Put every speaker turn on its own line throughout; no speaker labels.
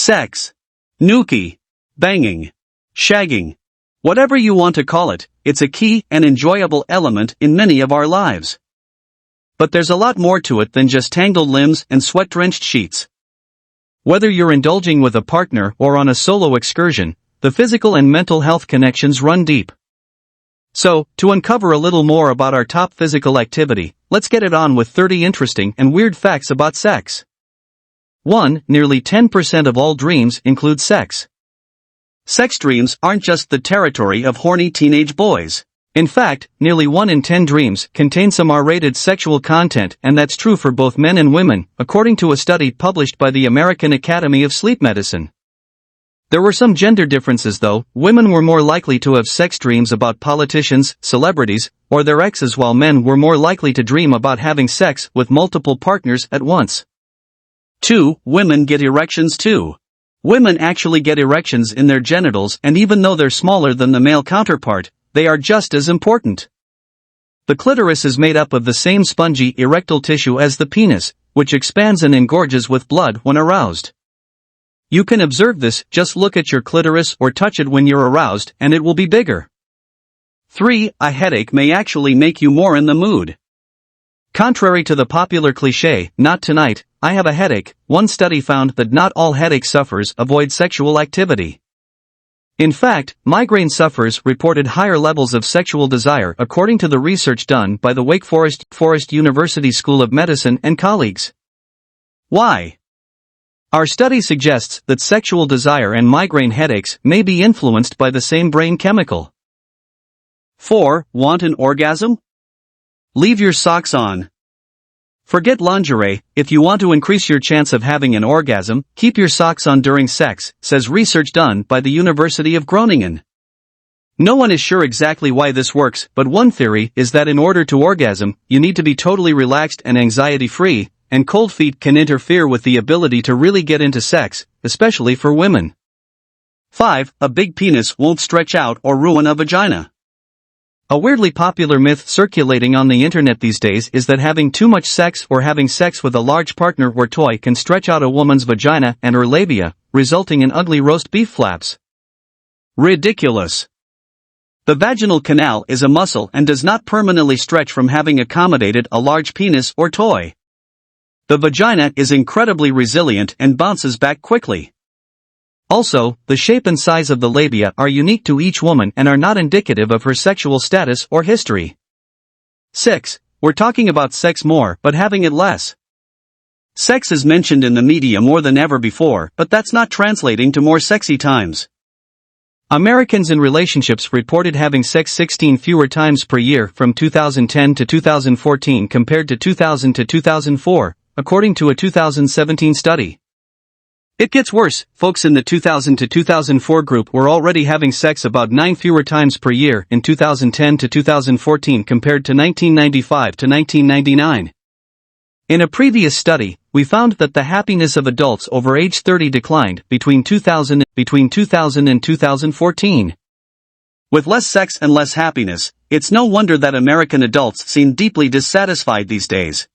Sex. Nookie. Banging. Shagging. Whatever you want to call it, it's a key and enjoyable element in many of our lives. But there's a lot more to it than just tangled limbs and sweat-drenched sheets. Whether you're indulging with a partner or on a solo excursion, the physical and mental health connections run deep. So, to uncover a little more about our top physical activity, let's get it on with 30 interesting and weird facts about sex. 1. Nearly 10% of all dreams include sex. Sex dreams aren't just the territory of horny teenage boys. In fact, nearly 1 in 10 dreams contain some R-rated sexual content, and that's true for both men and women, according to a study published by the American Academy of Sleep Medicine. There were some gender differences though. Women were more likely to have sex dreams about politicians, celebrities, or their exes, while men were more likely to dream about having sex with multiple partners at once. 2. Women get erections too. Women actually get erections in their genitals, and even though they're smaller than the male counterpart, they are just as important. The clitoris is made up of the same spongy erectile tissue as the penis, which expands and engorges with blood when aroused. You can observe this. Just look at your clitoris or touch it when you're aroused, and it will be bigger. 3. A headache may actually make you more in the mood. Contrary to the popular cliché, "Not tonight, I have a headache," one study found that not all headache sufferers avoid sexual activity. In fact, migraine sufferers reported higher levels of sexual desire, according to the research done by the Wake Forest University School of Medicine and colleagues. Why? Our study suggests that sexual desire and migraine headaches may be influenced by the same brain chemical. 4. Want an orgasm? Leave your socks on. Forget lingerie. If you want to increase your chance of having an orgasm, keep your socks on during sex, says research done by the University of Groningen. No one is sure exactly why this works, but one theory is that in order to orgasm, you need to be totally relaxed and anxiety-free, and cold feet can interfere with the ability to really get into sex, especially for women. 5. A big penis won't stretch out or ruin a vagina. A weirdly popular myth circulating on the internet these days is that having too much sex or having sex with a large partner or toy can stretch out a woman's vagina and her labia, resulting in ugly roast beef flaps. Ridiculous. The vaginal canal is a muscle and does not permanently stretch from having accommodated a large penis or toy. The vagina is incredibly resilient and bounces back quickly. Also, the shape and size of the labia are unique to each woman and are not indicative of her sexual status or history. 6. We're talking about sex more, but having it less. Sex is mentioned in the media more than ever before, but that's not translating to more sexy times. Americans in relationships reported having sex 16 fewer times per year from 2010 to 2014 compared to 2000 to 2004, according to a 2017 study. It gets worse. Folks in the 2000 to 2004 group were already having sex about 9 fewer times per year in 2010 to 2014 compared to 1995 to 1999. In a previous study, we found that the happiness of adults over age 30 declined between 2000 and 2014. With less sex and less happiness, it's no wonder that American adults seem deeply dissatisfied these days.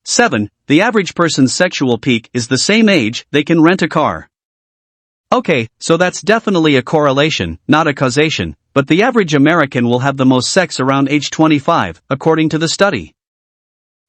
7. The average person's sexual peak is the same age they can rent a car. Okay, so that's definitely a correlation, not a causation, but the average American will have the most sex around age 25, according to the study.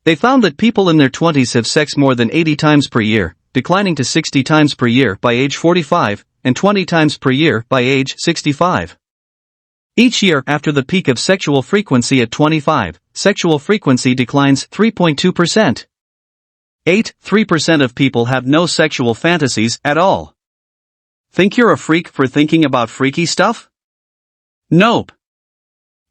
They found that people in their 20s have sex more than 80 times per year, declining to 60 times per year by age 45, and 20 times per year by age 65. Each year after the peak of sexual frequency at 25, sexual frequency declines 3.2%. 8. 3% of people have no sexual fantasies at all. Think you're a freak for thinking about freaky stuff? Nope.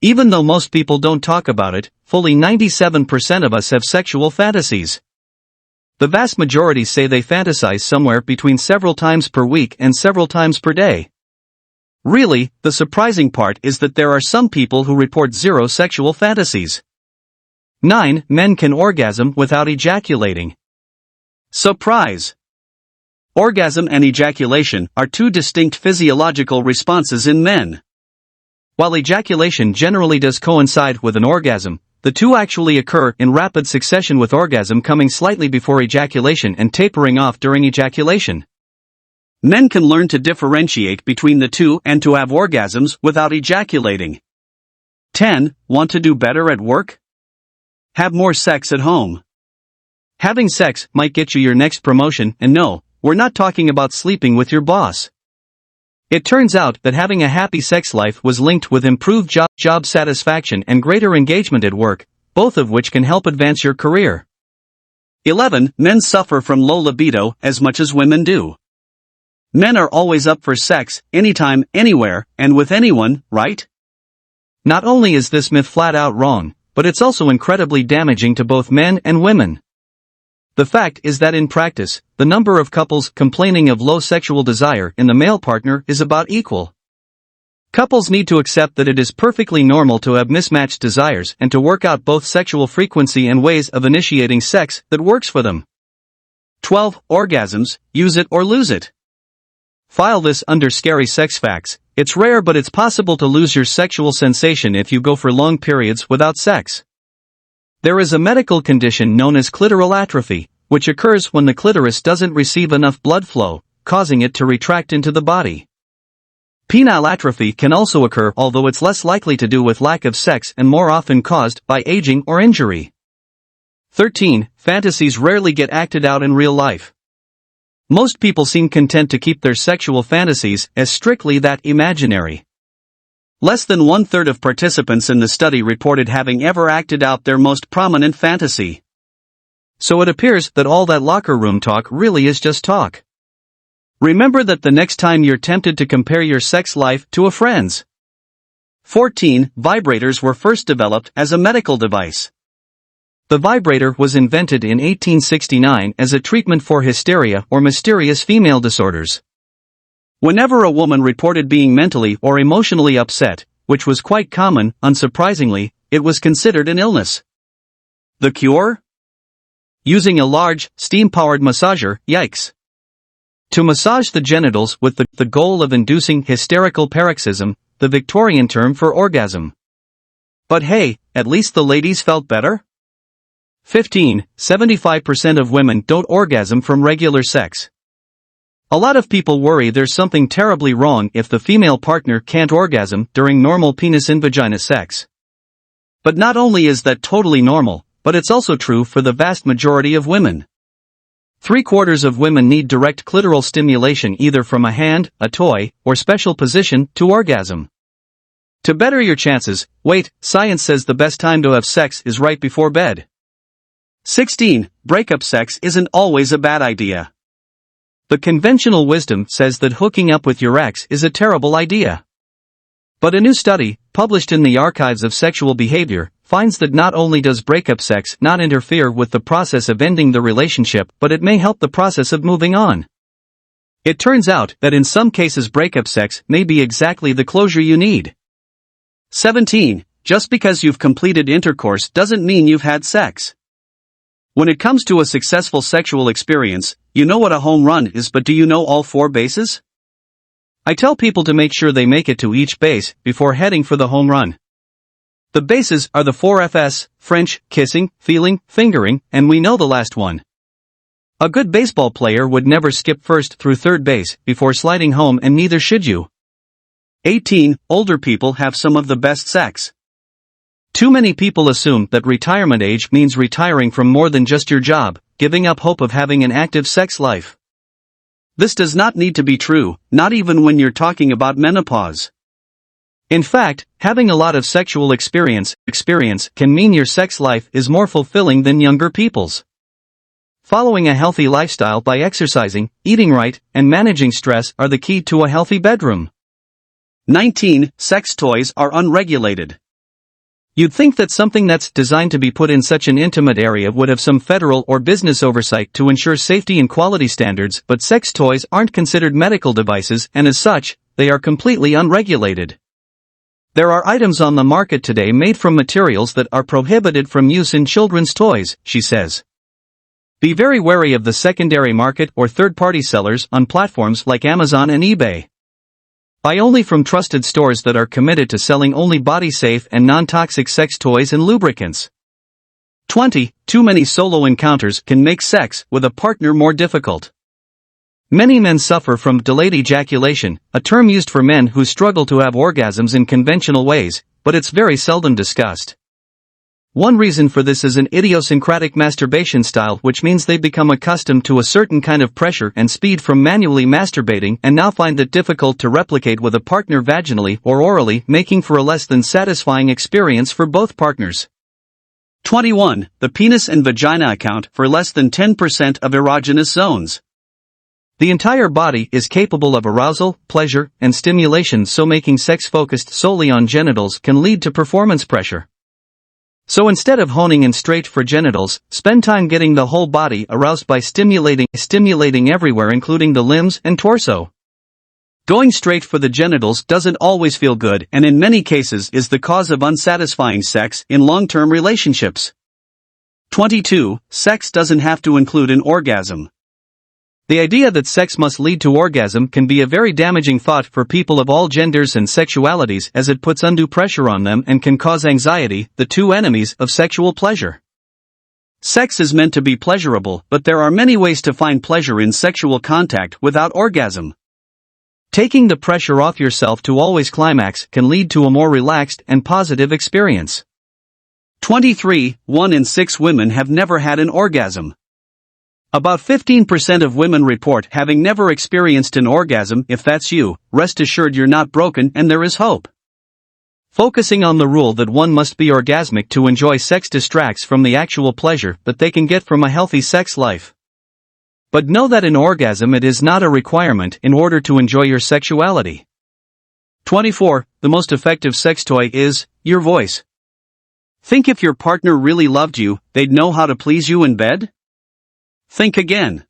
Even though most people don't talk about it, fully 97% of us have sexual fantasies. The vast majority say they fantasize somewhere between several times per week and several times per day. Really, the surprising part is that there are some people who report zero sexual fantasies. 9. Men can orgasm without ejaculating. Surprise! Orgasm and ejaculation are two distinct physiological responses in men. While ejaculation generally does coincide with an orgasm, the two actually occur in rapid succession, with orgasm coming slightly before ejaculation and tapering off during ejaculation. Men can learn to differentiate between the two and to have orgasms without ejaculating. 10. Want to do better at work? Have more sex at home. Having sex might get you your next promotion, and no, we're not talking about sleeping with your boss. It turns out that having a happy sex life was linked with improved job satisfaction and greater engagement at work, both of which can help advance your career. 11. Men suffer from low libido as much as women do. Men are always up for sex, anytime, anywhere, and with anyone, right? Not only is this myth flat out wrong, but it's also incredibly damaging to both men and women. The fact is that in practice, the number of couples complaining of low sexual desire in the male partner is about equal. Couples need to accept that it is perfectly normal to have mismatched desires and to work out both sexual frequency and ways of initiating sex that works for them. 12. Orgasms, use it or lose it. File this under scary sex facts. It's rare, but it's possible to lose your sexual sensation if you go for long periods without sex. There is a medical condition known as clitoral atrophy, which occurs when the clitoris doesn't receive enough blood flow, causing it to retract into the body. Penile atrophy can also occur, although it's less likely to do with lack of sex and more often caused by aging or injury. 13. Fantasies rarely get acted out in real life. Most people seem content to keep their sexual fantasies as strictly that imaginary. Less than 1/3 of participants in the study reported having ever acted out their most prominent fantasy. So it appears that all that locker room talk really is just talk. Remember that the next time you're tempted to compare your sex life to a friend's. 14. Vibrators were first developed as a medical device. The vibrator was invented in 1869 as a treatment for hysteria or mysterious female disorders. Whenever a woman reported being mentally or emotionally upset, which was quite common, unsurprisingly, it was considered an illness. The cure? Using a large, steam-powered massager, yikes. To massage the genitals with the goal of inducing hysterical paroxysm, the Victorian term for orgasm. But hey, at least the ladies felt better? 15. 75% of women don't orgasm from regular sex. A lot of people worry there's something terribly wrong if the female partner can't orgasm during normal penis-in-vagina sex. But not only is that totally normal, but it's also true for the vast majority of women. 3/4 of women need direct clitoral stimulation either from a hand, a toy, or special position to orgasm. To better your chances, wait, science says the best time to have sex is right before bed. 16. Breakup sex isn't always a bad idea. The conventional wisdom says that hooking up with your ex is a terrible idea. But a new study, published in the Archives of Sexual Behavior, finds that not only does breakup sex not interfere with the process of ending the relationship, but it may help the process of moving on. It turns out that in some cases breakup sex may be exactly the closure you need. 17. Just because you've completed intercourse doesn't mean you've had sex. When it comes to a successful sexual experience, you know what a home run is, but do you know all 4 bases? I tell people to make sure they make it to each base before heading for the home run. The bases are the 4 F's: French, kissing, feeling, fingering, and we know the last one. A good baseball player would never skip first through third base before sliding home, and neither should you. 18. Older people have some of the best sex. Too many people assume that retirement age means retiring from more than just your job, giving up hope of having an active sex life. This does not need to be true, not even when you're talking about menopause. In fact, having a lot of sexual experience can mean your sex life is more fulfilling than younger people's. Following a healthy lifestyle by exercising, eating right, and managing stress are the key to a healthy bedroom. 19. Sex toys are unregulated. You'd think that something that's designed to be put in such an intimate area would have some federal or business oversight to ensure safety and quality standards, but sex toys aren't considered medical devices, and as such, they are completely unregulated. There are items on the market today made from materials that are prohibited from use in children's toys, she says. Be very wary of the secondary market or third-party sellers on platforms like Amazon and eBay. Buy only from trusted stores that are committed to selling only body-safe and non-toxic sex toys and lubricants. 20. Too many solo encounters can make sex with a partner more difficult. Many men suffer from delayed ejaculation, a term used for men who struggle to have orgasms in conventional ways, but it's very seldom discussed. One reason for this is an idiosyncratic masturbation style, which means they become accustomed to a certain kind of pressure and speed from manually masturbating and now find it difficult to replicate with a partner vaginally or orally, making for a less than satisfying experience for both partners. 21. The penis and vagina account for less than 10% of erogenous zones. The entire body is capable of arousal, pleasure, and stimulation, so making sex focused solely on genitals can lead to performance pressure. So instead of honing in straight for genitals, spend time getting the whole body aroused by stimulating everywhere, including the limbs and torso. Going straight for the genitals doesn't always feel good, and in many cases is the cause of unsatisfying sex in long-term relationships. 22. Sex doesn't have to include an orgasm. The idea that sex must lead to orgasm can be a very damaging thought for people of all genders and sexualities, as it puts undue pressure on them and can cause anxiety, the two enemies of sexual pleasure. Sex is meant to be pleasurable, but there are many ways to find pleasure in sexual contact without orgasm. Taking the pressure off yourself to always climax can lead to a more relaxed and positive experience. 23. 1 in 6 women have never had an orgasm. About 15% of women report having never experienced an orgasm. If that's you, rest assured you're not broken and there is hope. Focusing on the rule that one must be orgasmic to enjoy sex distracts from the actual pleasure that they can get from a healthy sex life. But know that an orgasm it is not a requirement in order to enjoy your sexuality. 24. The most effective sex toy is your voice. Think if your partner really loved you, they'd know how to please you in bed? Think again.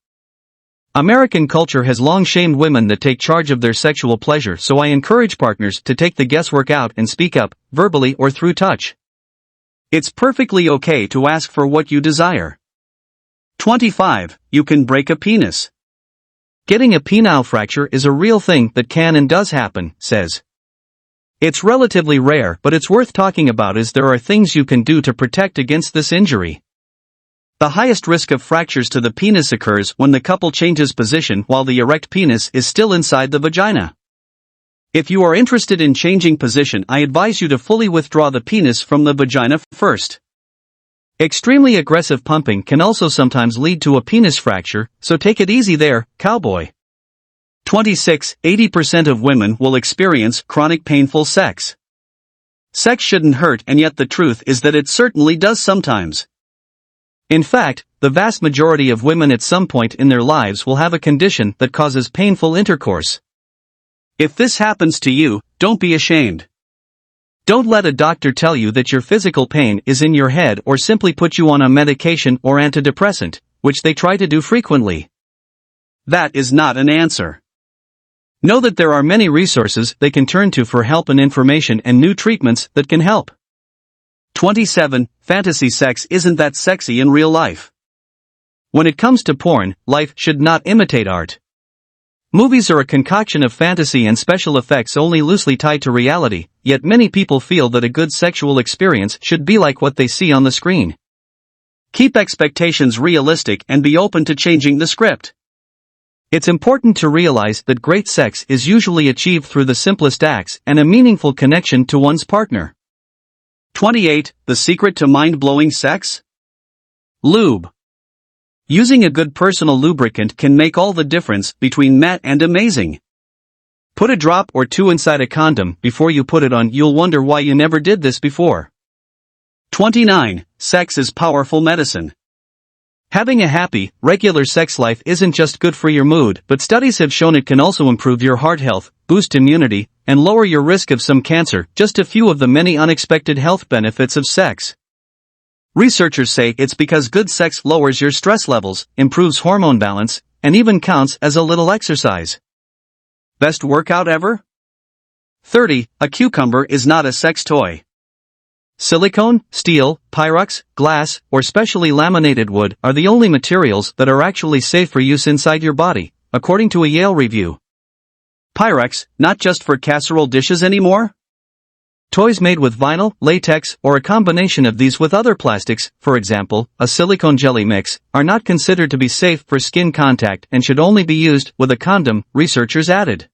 American culture has long shamed women that take charge of their sexual pleasure, so I encourage partners to take the guesswork out and speak up, verbally or through touch. It's perfectly okay to ask for what you desire. 25. You can break a penis. Getting a penile fracture is a real thing that can and does happen, says. It's relatively rare, but it's worth talking about as there are things you can do to protect against this injury. The highest risk of fractures to the penis occurs when the couple changes position while the erect penis is still inside the vagina. If you are interested in changing position, I advise you to fully withdraw the penis from the vagina first. Extremely aggressive pumping can also sometimes lead to a penis fracture, so take it easy there, cowboy. 26. 80% of women will experience chronic painful sex. Sex shouldn't hurt, and yet the truth is that it certainly does sometimes. In fact, the vast majority of women at some point in their lives will have a condition that causes painful intercourse. If this happens to you, don't be ashamed. Don't let a doctor tell you that your physical pain is in your head or simply put you on a medication or antidepressant, which they try to do frequently. That is not an answer. Know that there are many resources they can turn to for help and information and new treatments that can help. 27. Fantasy sex isn't that sexy in real life. When it comes to porn, life should not imitate art. Movies are a concoction of fantasy and special effects only loosely tied to reality, yet many people feel that a good sexual experience should be like what they see on the screen. Keep expectations realistic and be open to changing the script. It's important to realize that great sex is usually achieved through the simplest acts and a meaningful connection to one's partner. 28. The secret to mind-blowing sex? Lube. Using a good personal lubricant can make all the difference between meh and amazing. Put a drop or two inside a condom before you put it on. You'll wonder why you never did this before. 29. Sex is powerful medicine. Having a happy, regular sex life isn't just good for your mood, but studies have shown it can also improve your heart health, boost immunity, and lower your risk of some cancer, just a few of the many unexpected health benefits of sex. Researchers say it's because good sex lowers your stress levels, improves hormone balance, and even counts as a little exercise. Best workout ever? 30. A cucumber is not a sex toy. Silicone, steel, Pyrex, glass, or specially laminated wood are the only materials that are actually safe for use inside your body, according to a Yale review. Pyrex, not just for casserole dishes anymore? Toys made with vinyl, latex, or a combination of these with other plastics, for example, a silicone jelly mix, are not considered to be safe for skin contact and should only be used with a condom, researchers added.